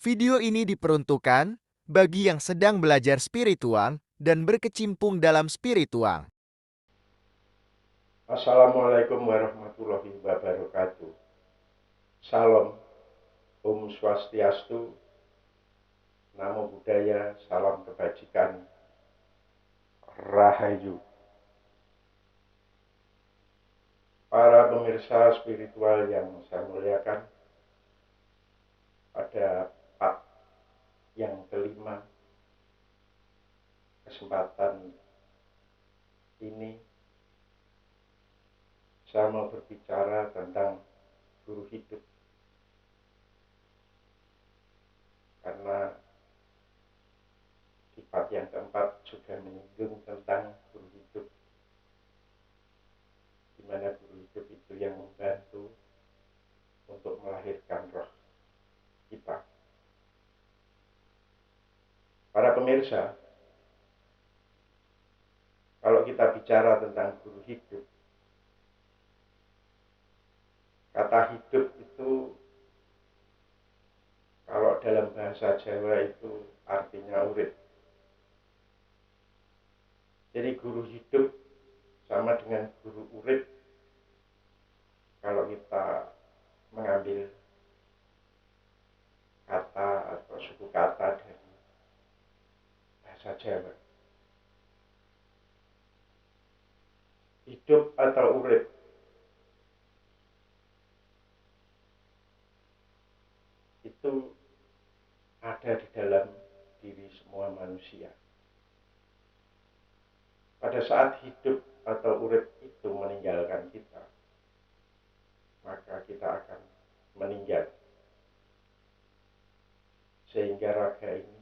Video ini diperuntukkan bagi yang sedang belajar spiritual dan berkecimpung dalam spiritual. Assalamualaikum warahmatullahi wabarakatuh. Salam, Om Swastiastu, Namo Buddhaya, salam kebajikan, Rahayu. Para pemirsa spiritual yang saya muliakan, pada part yang kelima kesempatan ini saya mau berbicara tentang guru hidup. Karena di part yang keempat sudah menyinggung tentang guru hidup, di mana guru hidup itu yang membantu untuk melahirkan roh kita. Para pemirsa, kalau kita bicara tentang guru hidup, kata hidup itu kalau dalam bahasa Jawa itu artinya urip. Jadi guru hidup sama dengan guru urip kalau kita mengambil kata atau suku kata dari bahasa Jawa. Hidup atau urip itu ada di dalam diri semua manusia. Pada saat hidup atau urip itu meninggalkan kita, maka kita akan meninggal. Sehingga raga ini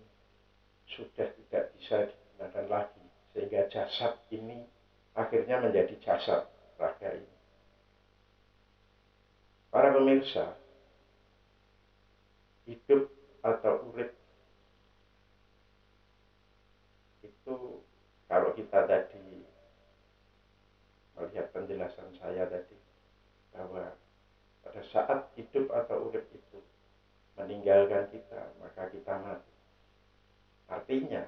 sudah tidak bisa digunakan lagi. Sehingga jasad ini akhirnya menjadi jasad raga ini. Para pemirsa, hidup atau urip itu kalau kita tadi melihat penjelasan saya tadi bahwa pada saat hidup atau urip itu meninggalkan kita, maka kita mati. Artinya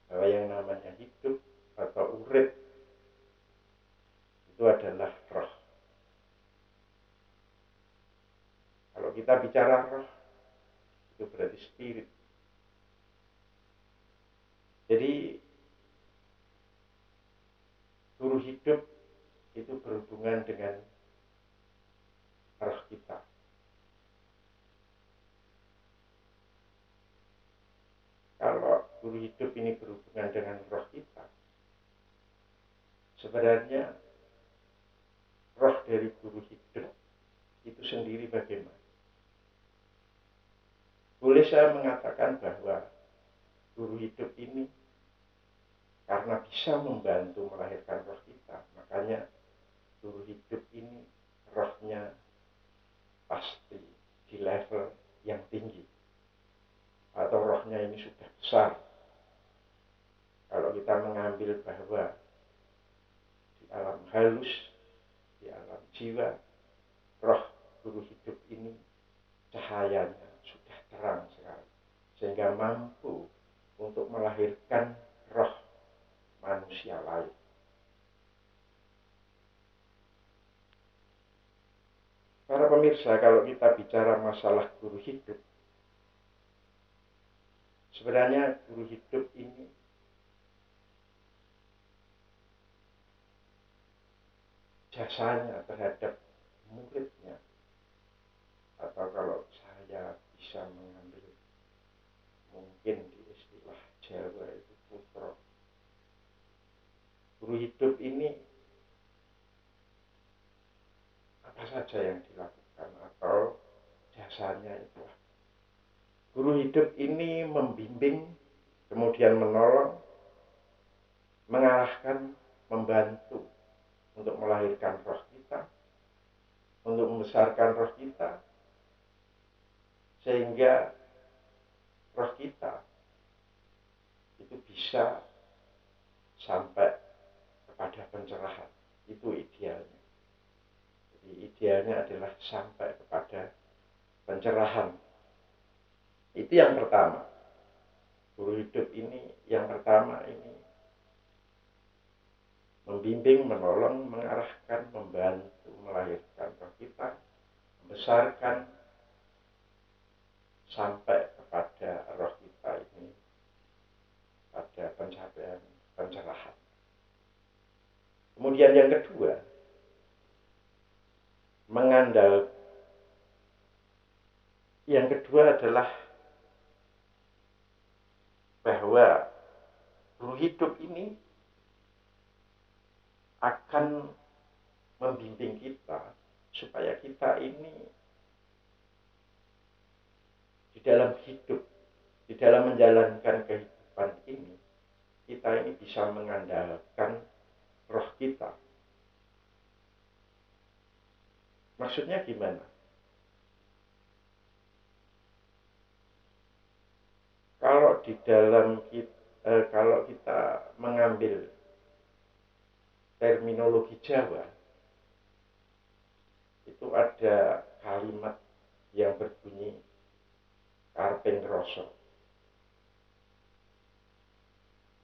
bahwa yang namanya hidup atau urip itu adalah roh. Kalau kita bicara roh, itu berarti spirit. Jadi guru hidup itu berhubungan dengan roh kita. Kalau guru hidup ini berhubungan dengan roh kita, sebenarnya roh dari guru hidup itu sendiri bagaimana? Boleh saya mengatakan bahwa guru hidup ini karena bisa membantu melahirkan roh kita, makanya guru hidup ini rohnya pasti di level yang tinggi, atau rohnya ini sudah besar. Kalau kita mengambil bahwa di alam halus, di alam jiwa, roh guru hidup ini cahayanya sudah terang sekali, sehingga mampu untuk melahirkan roh manusia lain. Para pemirsa, kalau kita bicara masalah guru hidup, sebenarnya guru hidup ini jasanya terhadap muridnya, atau kalau saya bisa mengambil mungkin di istilah Jawa itu putra. Guru hidup ini apa saja yang dilakukan atau jasanya itu. Guru hidup ini membimbing, kemudian menolong, mengarahkan, membantu untuk melahirkan roh kita, untuk membesarkan roh kita, sehingga roh kita itu bisa sampai kepada pencerahan. Itu idealnya. Jadi idealnya adalah sampai kepada pencerahan. Itu yang pertama. Guru hidup ini yang pertama ini membimbing, menolong, mengarahkan, membantu, melahirkan roh kita, membesarkan sampai kepada roh kita ini pada pencapaian pencerahan. Kemudian yang kedua, yang kedua adalah bahwa guru hidup ini akan membimbing kita supaya kita ini di dalam hidup, di dalam menjalankan kehidupan ini, kita ini bisa mengandalkan roh kita. Maksudnya gimana? Kalau di dalam kalau kita mengambil terminologi Jawa, itu ada kalimat yang berbunyi karping rasa.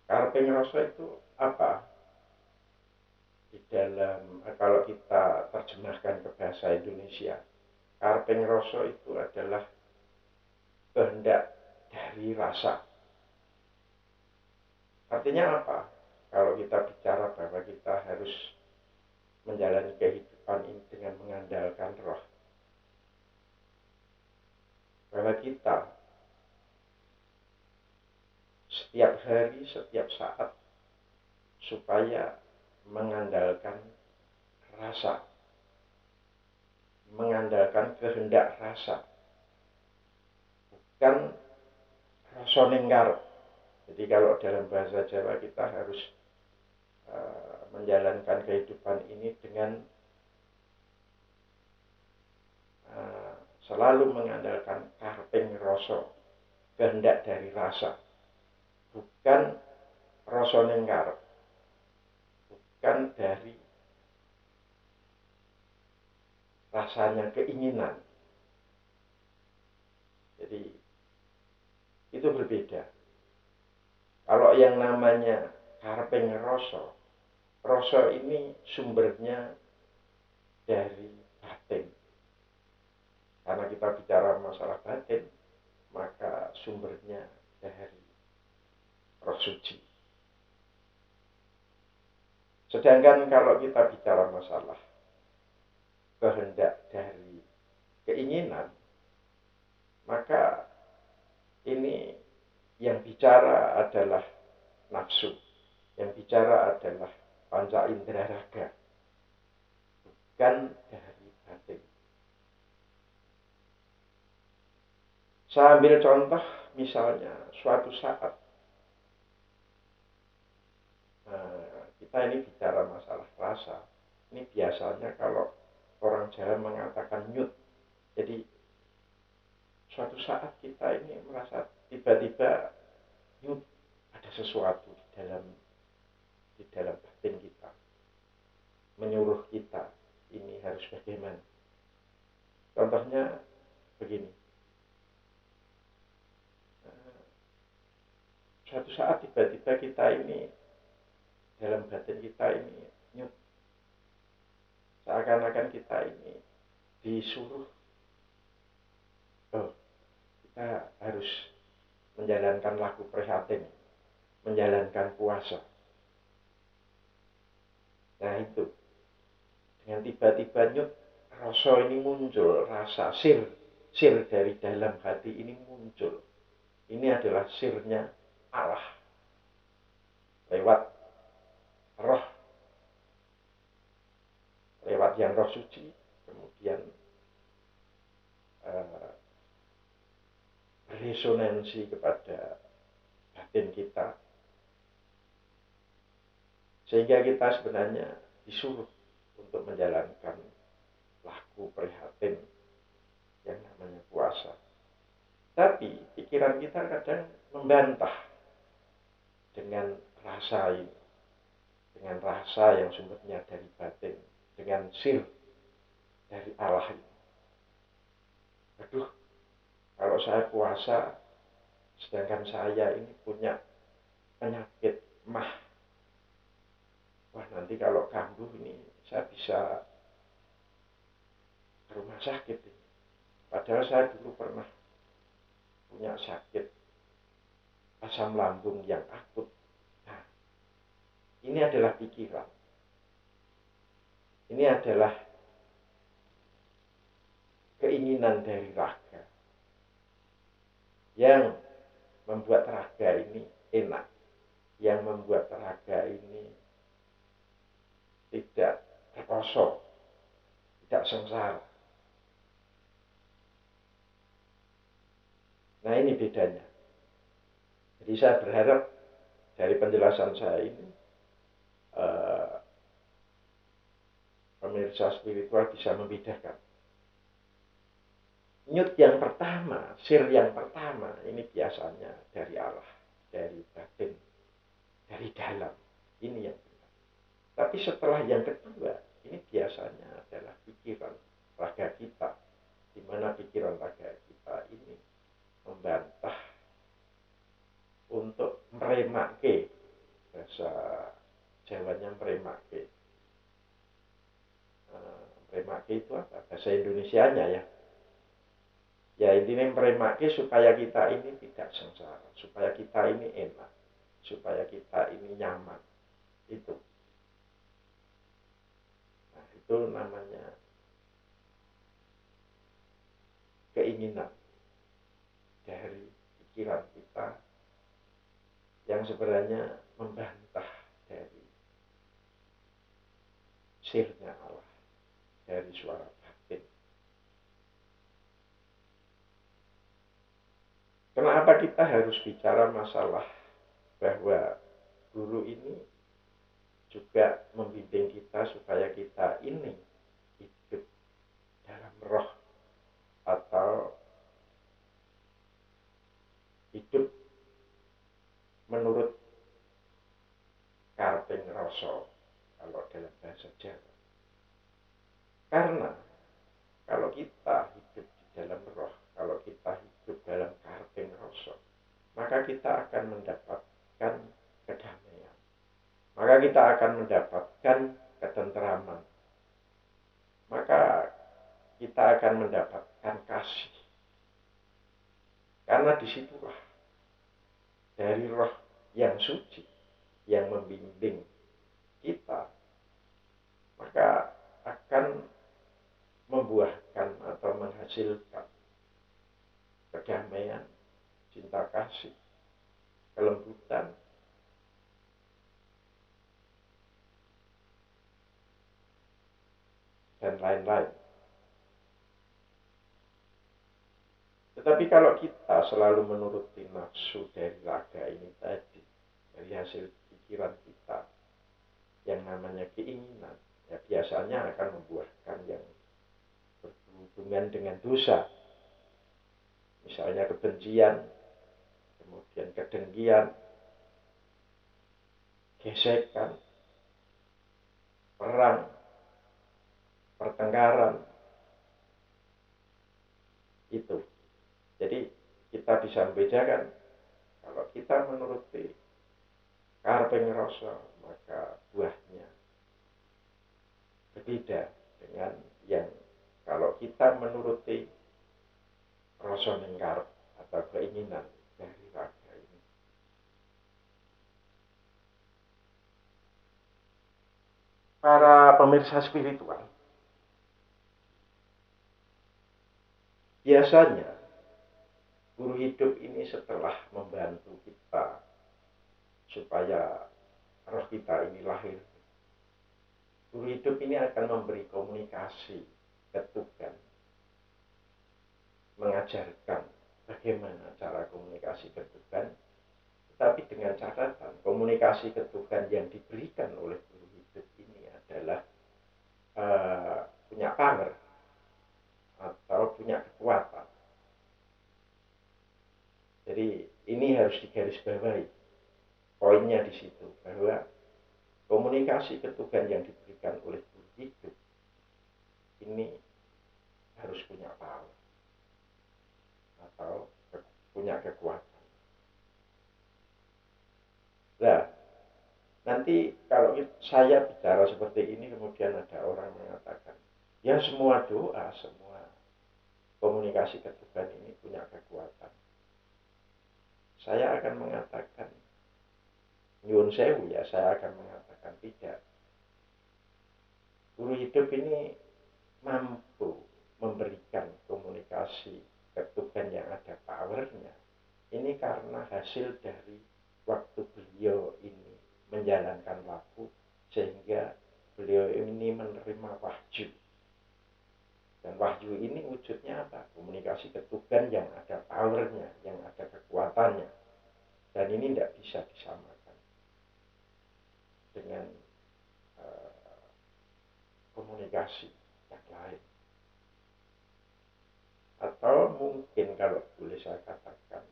Karping rasa itu apa? Di dalam, kalau kita terjemahkan ke bahasa Indonesia, karping rasa itu adalah kehendak dari rasa. Artinya apa? Kalau kita bicara bahwa kita harus menjalani kehidupan ini dengan mengandalkan roh, bahwa kita setiap hari, setiap saat supaya mengandalkan rasa, mengandalkan kehendak rasa, bukan rasa ningkar. Jadi kalau dalam bahasa Jawa kita harus menjalankan kehidupan ini dengan selalu mengandalkan karping rasa, kehendak dari rasa, bukan rasa ningkar, bukan dari rasanya keinginan. Jadi itu berbeda. Kalau yang namanya karping rasa, rasa ini sumbernya dari batin. Karena kita bicara masalah batin, maka sumbernya dari roh suci. Sedangkan kalau kita bicara masalah kehendak dari keinginan, maka ini yang bicara adalah nafsu, yang bicara adalah panca indera raga, bukan dari batin. Saya ambil contoh misalnya suatu saat kita ini bicara masalah rasa. Ini biasanya kalau orang Jawa mengatakan nyut. Jadi suatu saat kita ini merasa tiba-tiba nyut, ada sesuatu di dalam batin kita, menyuruh kita ini harus bagaimana. Contohnya begini, suatu saat tiba-tiba kita ini dalam batin kita ini nyut, seakan-akan kita ini disuruh, kita harus menjalankan laku prihatin, menjalankan puasa. Nah itu, dengan tiba-tiba nyut, rasa ini muncul, rasa sir dari dalam hati ini muncul. Ini adalah sirnya Allah lewat roh, lewat yang roh suci, kemudian resonansi kepada batin kita, sehingga kita sebenarnya disuruh untuk menjalankan laku prihatin yang namanya puasa. Tapi pikiran kita kadang membantah dengan rasa ini, dengan rasa yang sumbernya dari batin, dengan sir dari Allah ini. Aduh, Kalau saya puasa, sedangkan saya ini punya penyakit mah, wah nanti kalau kambuh ini saya bisa ke rumah sakit ini. Padahal saya dulu pernah punya sakit asam lambung yang akut. Nah, ini adalah pikiran. Ini adalah keinginan dari raga yang membuat raga ini enak, yang membuat raga ini tidak terkosong, tidak sengsara. Nah, ini bedanya. Jadi saya berharap dari penjelasan saya ini pemirsa spiritual bisa membedakan. Nyut yang pertama, sir yang pertama, ini biasanya dari Allah, dari batin, dari dalam. Ini yang benar. Tapi setelah yang kedua, ini biasanya adalah pikiran raga kita, di mana pikiran raga kita ini membantah untuk meremake, bahasa Jawanya meremake. Meremake itu apa? Bahasa Indonesianya ya. Ya intinya meremake supaya kita ini tidak sengsara, supaya kita ini enak, supaya kita ini nyaman. Itu. Nah, itu namanya keinginan dari pikiran kita yang sebenarnya membantah dari sirnya Allah, dari suara batin. Kenapa kita harus bicara masalah bahwa guru ini juga membimbing kita supaya kita ini hidup dalam roh atau hidup menurut karping rasa kalau dalam bahasa Jawa. Karena kalau kita hidup di dalam roh, kalau kita hidup dalam karping rasa, maka kita akan mendapatkan kedamaian. Maka kita akan mendapatkan ketenteraman. Maka kita akan mendapatkan kasih. Karena disitulah dari roh yang suci yang membimbing kita, maka akan membuahkan atau menghasilkan kedamaian, cinta kasih, kelembutan, dan lain-lain. Tetapi kalau kita selalu menuruti nafsu dari raga ini tadi, dari hasil pikiran kita, yang namanya keinginan, ya biasanya akan membuahkan yang berhubungan dengan dosa. Misalnya kebencian, kemudian kedengkian, gesekan, perang, pertengkaran, itu. Jadi kita bisa membedakan kalau kita menuruti karping rasa, maka buahnya berbeda dengan yang kalau kita menuruti rasa nengkar atau keinginan dari raga ini. Para pemirsa spiritual, biasanya guru hidup ini setelah membantu kita supaya roh kita ini lahir, guru hidup ini akan memberi komunikasi ke Tuhan, mengajarkan bagaimana cara komunikasi ke Tuhan, tetapi dengan catatan komunikasi ke Tuhan yang diberikan oleh guru hidup ini adalah punya power atau punya kekuatan. Jadi ini harus digarisbawahi. Poinnya di situ bahwa komunikasi ke Tuhan yang diberikan oleh guru hidup ini harus punya power atau nanti kalau saya bicara seperti ini kemudian ada orang mengatakan, ya semua doa, semua komunikasi ke Tuhan ini punya kekuatan. Saya akan mengatakan, nyun sewu ya, saya akan mengatakan tidak. Guru hidup ini mampu memberikan komunikasi ke Tuhan yang ada powernya. Ini karena hasil dari waktu beliau ini menjalankan laku, sehingga beliau ini menerima wahyu. Dan wahyu ini wujudnya apa? Komunikasi ke Tuhan yang ada powernya, yang ada kekuatannya. Dan ini tidak bisa disamakan dengan komunikasi yang lain. Atau mungkin kalau boleh saya katakan,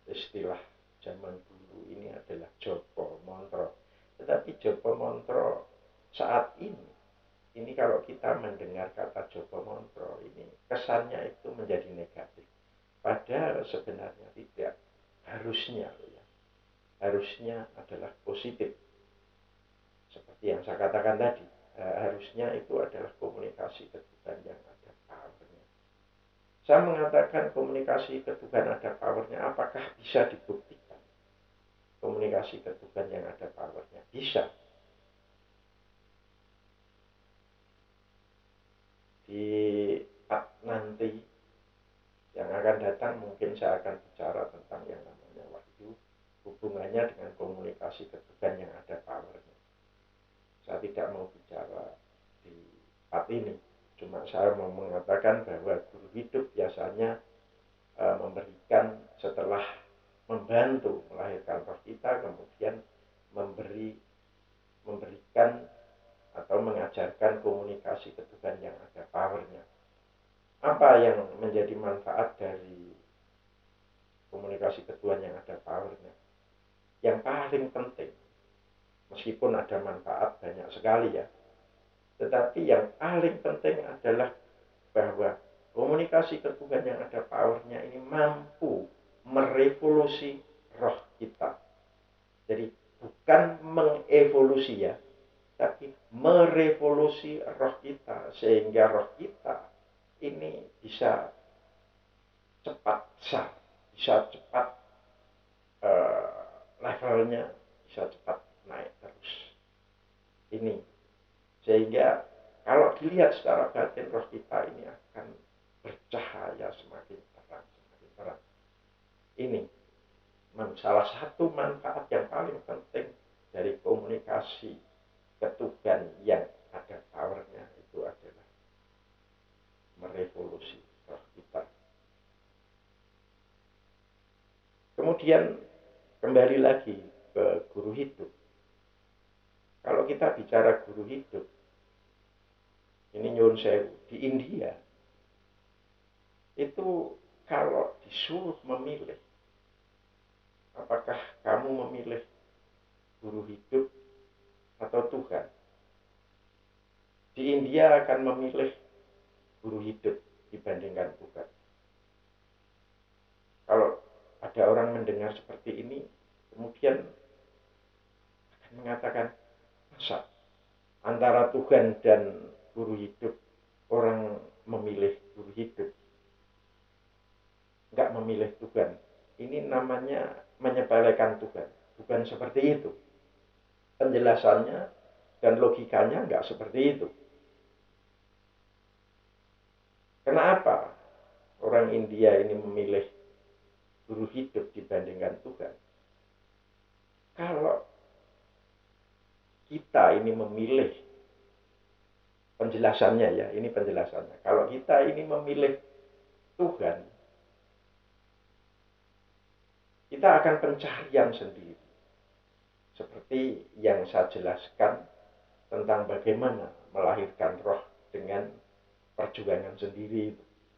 istilah zaman dulu ini adalah Jopo Montro. Tetapi Jopo Montro saat ini kalau kita mendengar kata Jopo Montro ini, kesannya itu menjadi negatif. Padahal sebenarnya tidak. Harusnya ya. Harusnya adalah positif. Seperti yang saya katakan tadi, harusnya itu adalah komunikasi ke Tuhan yang ada powernya. Saya mengatakan komunikasi ke Tuhan ada powernya, apakah bisa dibuktikan? Komunikasi ke Tuhan yang ada powernya bisa. Di nanti yang akan datang mungkin saya akan bicara tentang yang namanya wahyu, hubungannya dengan komunikasi ke Tuhan yang ada powernya. Saya tidak mau bicara di part ini, cuma saya mau mengatakan bahwa guru hidup biasanya memberikan setelah membantu melahirkan roh kita, kemudian memberikan atau mengajarkan komunikasi ke Tuhan yang ada powernya. Apa yang menjadi manfaat dari komunikasi ke Tuhan yang ada powernya? Yang paling penting, meskipun ada manfaat banyak sekali ya, tetapi yang paling penting adalah bahwa komunikasi ke Tuhan yang ada powernya ini mampu merevolusi roh kita. Jadi bukan mengevolusi ya, tapi merevolusi roh kita, sehingga roh kita ini bisa cepat besar, bisa cepat levelnya bisa cepat naik terus. Ini sehingga kalau dilihat secara batin, roh kita ini akan bercahaya semakin terang, semakin terang. Ini salah satu manfaat yang paling penting dari komunikasi ke Tuhan yang ada powernya itu adalah merevolusi roh kita. Kemudian kembali lagi ke guru hidup. Kalau kita bicara guru hidup, ini nyun sewu, di India itu kalau disuruh memilih, apakah kamu memilih guru hidup atau Tuhan? Di India akan memilih guru hidup dibandingkan Tuhan. Kalau ada orang mendengar seperti ini, kemudian akan mengatakan, masa antara Tuhan dan guru hidup orang memilih guru hidup, nggak memilih Tuhan? Ini namanya menyepelekan Tuhan. Bukan seperti itu. Penjelasannya dan logikanya nggak seperti itu. Kenapa orang India ini memilih guru hidup dibandingkan Tuhan? Kalau kita ini memilih, penjelasannya ya, ini penjelasannya. Kalau kita ini memilih Tuhan, kita akan pencarian sendiri. Seperti yang saya jelaskan tentang bagaimana melahirkan roh dengan perjuangan sendiri.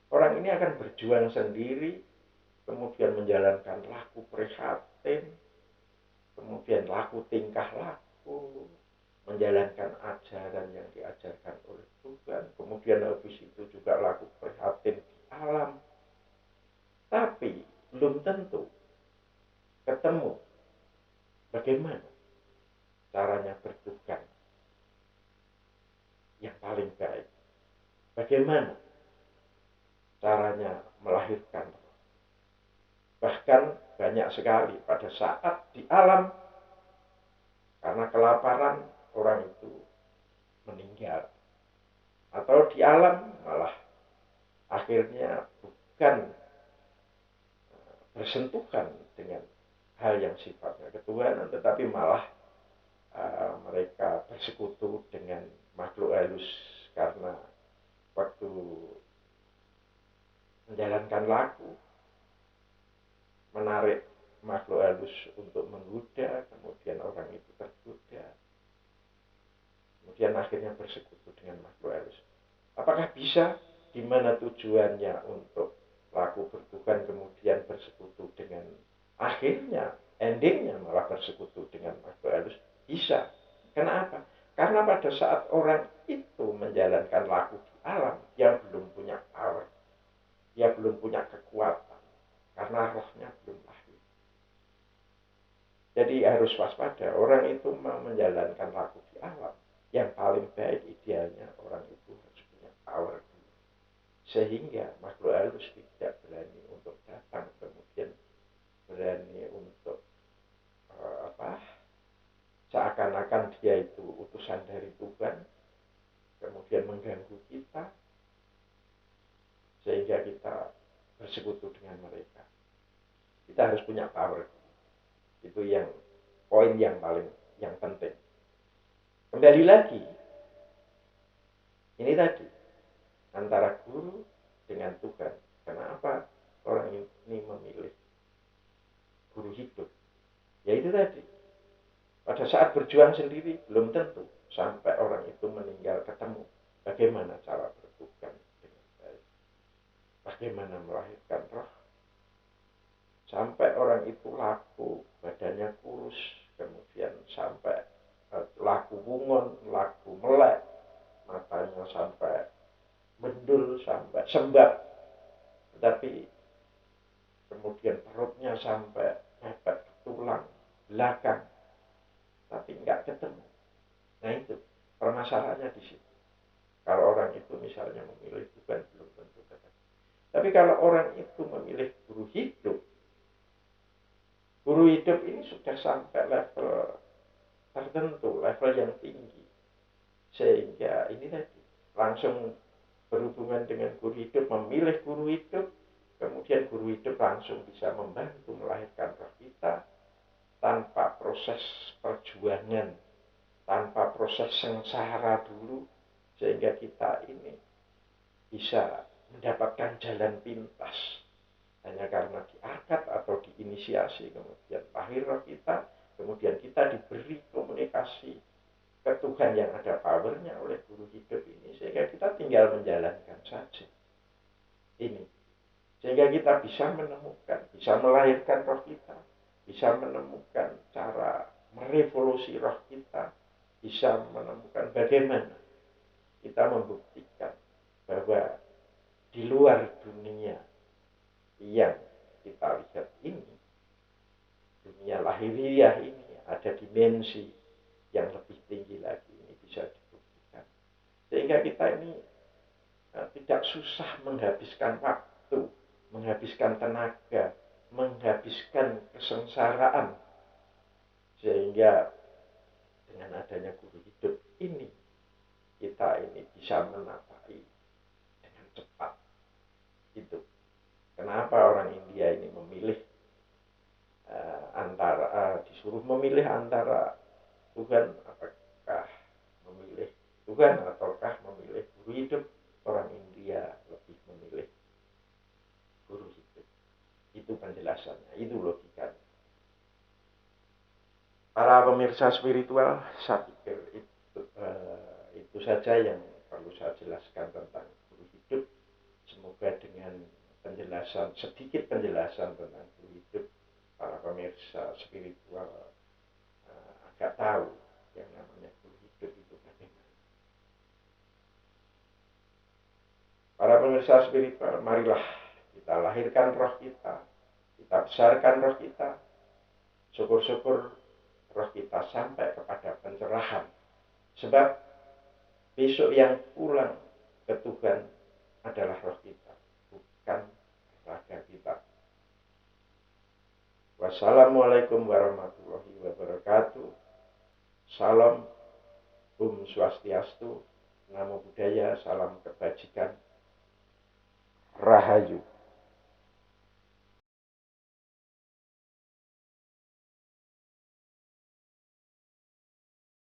Orang ini akan berjuang sendiri, kemudian menjalankan laku prihatin, kemudian laku tingkah laku, menjalankan ajaran yang diajarkan oleh Tuhan, kemudian habis itu juga laku prihatin di alam. Tapi belum tentu ketemu bagaimana caranya yang paling baik. Bagaimana caranya melahirkan roh? Bahkan banyak sekali pada saat di alam karena kelaparan orang itu meninggal. Atau di alam malah akhirnya bukan bersentuhan dengan hal yang sifatnya ketuhanan, tetapi malah mereka bersekutu dengan makhluk halus karena waktu menjalankan laku menarik makhluk halus untuk menggoda, kemudian orang itu tergoda, kemudian akhirnya bersekutu dengan makhluk halus. Apakah bisa? Di mana tujuannya untuk laku bertuhan kemudian bersekutu dengan akhirnya endingnya malah bersekutu dengan makhluk halus? Bisa. Kenapa? Karena pada saat orang itu menjalankan laku di alam, dia belum punya power, dia belum punya kekuatan, karena rohnya belum lahir. Jadi harus waspada, orang itu mau menjalankan laku di alam, yang paling baik idealnya orang itu harus punya power dulu. Sehingga makhluk halus tidak berani untuk datang, kemudian berani untuk seakan-akan dia itu utusan dari Tuhan, kemudian mengganggu kita, sehingga kita bersekutu dengan mereka. Kita harus punya power. Itu yang poin yang paling yang penting. Kembali lagi, ini tadi antara guru dengan Tuhan. Kenapa orang ini memilih guru hidup? Ya itu tadi. Pada saat berjuang sendiri belum tentu sampai orang itu meninggal ketemu bagaimana cara bertuhan dengan baik, bagaimana melahirkan roh, sampai orang itu laku, badannya kurus, kemudian sampai laku bungon, laku melek, matanya sampai bendul, sampai sembab, tetapi kemudian perutnya sampai mepet ke tulang belakang, tapi nggak ketemu. Nah itu permasalahannya di situ. Kalau orang itu misalnya memilih Tuhan belum tentu ketemu. Tapi kalau orang itu memilih guru hidup ini sudah sampai level tertentu, level yang tinggi, sehingga ini tadi langsung berhubungan dengan guru hidup, memilih guru hidup, kemudian guru hidup langsung bisa membantu melahirkan roh kita tanpa proses perjuangan, tanpa proses sengsara dulu, sehingga kita ini bisa mendapatkan jalan pintas hanya karena diangkat atau diinisiasi, kemudian lahir roh kita, kemudian kita diberi komunikasi ke Tuhan yang ada powernya oleh guru hidup ini, sehingga kita tinggal menjalankan saja ini, sehingga kita bisa menemukan, bisa melahirkan roh kita, bisa menemukan cara merevolusi roh kita, bisa menemukan bagaimana kita membuktikan bahwa di luar dunia yang kita lihat ini, dunia lahiriah ini, ada dimensi yang lebih tinggi lagi, ini bisa dibuktikan. Sehingga kita ini tidak susah menghabiskan waktu, menghabiskan tenaga, menghabiskan kesengsaraan, sehingga dengan adanya guru hidup ini, kita ini bisa menapai dengan cepat. Itu kenapa orang India ini memilih disuruh memilih antara Tuhan, apakah memilih Tuhan ataukah memilih guru hidup. Orang India lebih memilih guru hidup. Itu penjelasannya, itu logikanya. Para pemirsa spiritual, saya pikir itu saja yang perlu saya jelaskan tentang guru hidup. Semoga dengan penjelasan, sedikit penjelasan tentang guru hidup, para pemirsa spiritual agak tahu yang namanya guru hidup itu bagaimana. Para pemirsa spiritual, marilah kita lahirkan roh kita besarkan roh kita, syukur-syukur roh kita sampai kepada pencerahan. Sebab Besok yang pulang ke Tuhan adalah roh kita, bukan raga kita. Wassalamualaikum warahmatullahi wabarakatuh. Salam, Om Swastiastu, Namo Buddhaya, salam kebajikan, Rahayu.